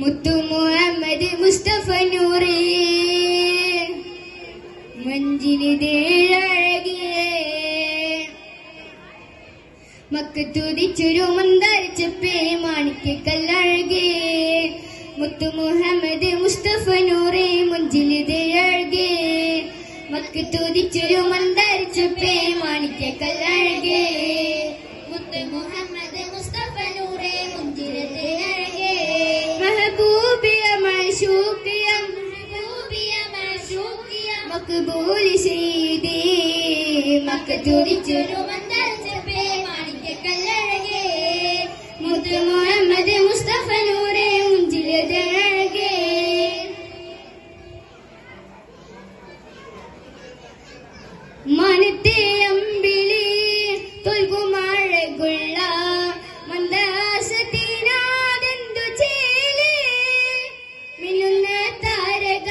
മുത്തു മുഹമ്മദ് മുസ്തഫ നൂറേ മഞ്ചിലിതേഴഴകിയേ മക്കത്തുതിച്ചൊരു മന്ദാരച്ചപ്പേ മാണിക്കല്ലഴകേ മുത്തു മുഹമ്മദ് മുസ്തഫ നൂറേ മഞ്ചിലിതേഴഴകേ മക്കത്തുതിച്ചൊരു മന്ദാരച്ചപ്പേ മാണിക്കല്ലഴകേ മുത്തു മുഹമ്മദ് മുസ്തഫ നൂറേ മഞ്ചിലിതേഴഴകേ महबूबिया माशूकिया मकबूल सईदी मकतूरिचुरु मंदरचपे माणिक्यकല്ലഴകേ മുത്ത് മുഹമ്മദ് മുസ്തഫ നൂറേ മുഞ്ചിലിതഴകേ മനത്തെ അമ്പിളി തൊൽകുമഴകുള്ള മന്ദാസത്തിനാദന്തു ചേലേ മിന്നുന്ന താരക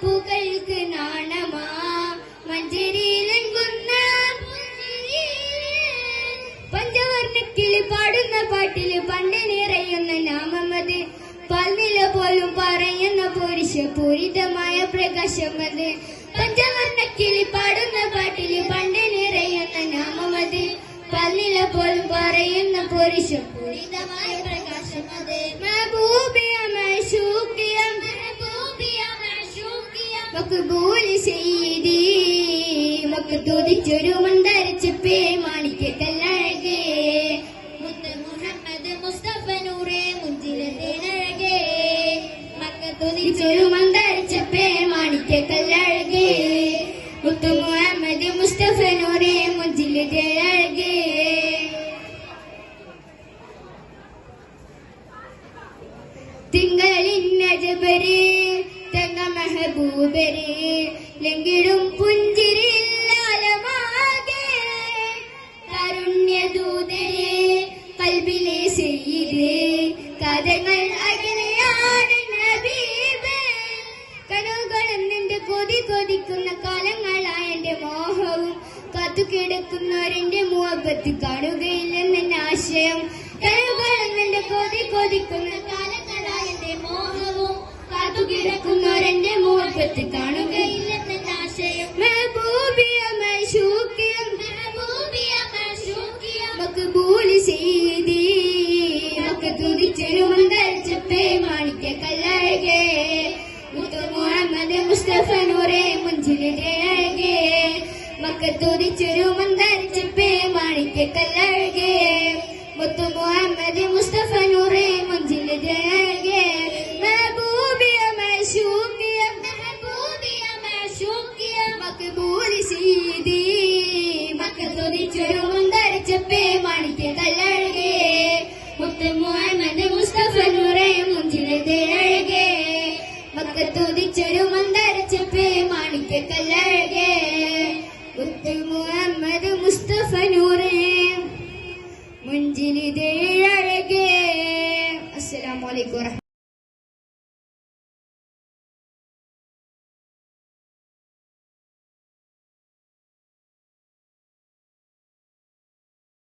പൂക്കൾക്ക് നാണമാ മഞ്ചരിയിലെങ്കുന്ന പഞ്ചവർണ്ണക്കിളി പാടുന്ന പാട്ടില് പണ്ട് നിറയുന്ന നാമമത് പാൽനില പോലും പറയുന്ന പുരുഷപൂരിതമായ പ്രകാശമത് പഞ്ചവർണ്ണക്കിളി പാടുന്ന പാട്ടില് പണ്ട് നിറയുന്ന നാമമത് പാൽനില പോലും പറയുന്ന പുരുഷപൂരിതമായ പ്രകാശമത് महबूबिया माशूकिया मकबूल सईदी मकतूरिचुरु मंदरचपे മാണിക്യക്കല്ലഴകേ മുത്ത് മുഹമ്മദ് മുസ്തഫ നൂറേ മുഞ്ചിലിതഴകേ മക്കത്തുതിച്ചൊരു മന്ദരച്ചപ്പേ മാണിക്യക്കല്ലഴകേ മുത്ത് മുഹമ്മദ് മുസ്തഫ നൂറേ മുഞ്ചിലിതഴകേ തിങ്കളിന്നജബരേ തങ്ക മെഹബൂബരേ ലംഘിടും പുഞ്ചിരില്ലാലമാകെ കാരുണ്യദൂതരേ കൽബിലെ സയ്യിദേ കഥകൾ അകലെയാണ് നബീബേ കനവുകളും നിന്റെ കൊതിക്കുന്ന കാലങ്ങളായ എന്റെ മോഹവും കാത്തുകിടക്കുന്നവരെന്റെ മുഹബത്ത് കാണുകയില്ലെന്ന ആശയം കനവുകളും നിന്റെ കൊതിക്കുന്ന കാലങ്ങളായ എന്റെ മോഹവും കാത്തുകിടക്കുന്നവരെന്റെ മുഹബത്ത് കാണുകയില്ലെന്ന ആശയം महबूबिया माशूकिया मकबूल सईदी मकतूरिचुरु मंदरचपे മാണിക്യക്കല്ലഴകേ മുത്ത് മുഹമ്മദ് മുസ്തഫ നൂറേ മുഞ്ചിലിതഴകേ മക്കത്തുതിച്ചൊരു മന്ദരച്ചപ്പേ മാണിക്യക്കല്ലഴകേ മുത്ത് മുഹമ്മദ് മുസ്തഫ നൂറേ മുഞ്ചിലിതഴകേ महबूबिया माशूकिया मकबूल सईदी मकतूरिचुरु मंदरचपे മാണിക്യക്കല്ലഴകേ മുത്ത് മുഹമ്മദ് മുസ്തഫ നൂറേ മുഞ്ചിലിതഴകേ മക്കത്തുതിച്ചൊരു മന്ദരച്ചപ്പേ മാണിക്യക്കല്ലഴകേ മുത്ത് മുഹമ്മദ് മുസ്തഫ നൂറേ മുഞ്ചിലിതഴകേ. അസ്സലാമു അലൈക്കും.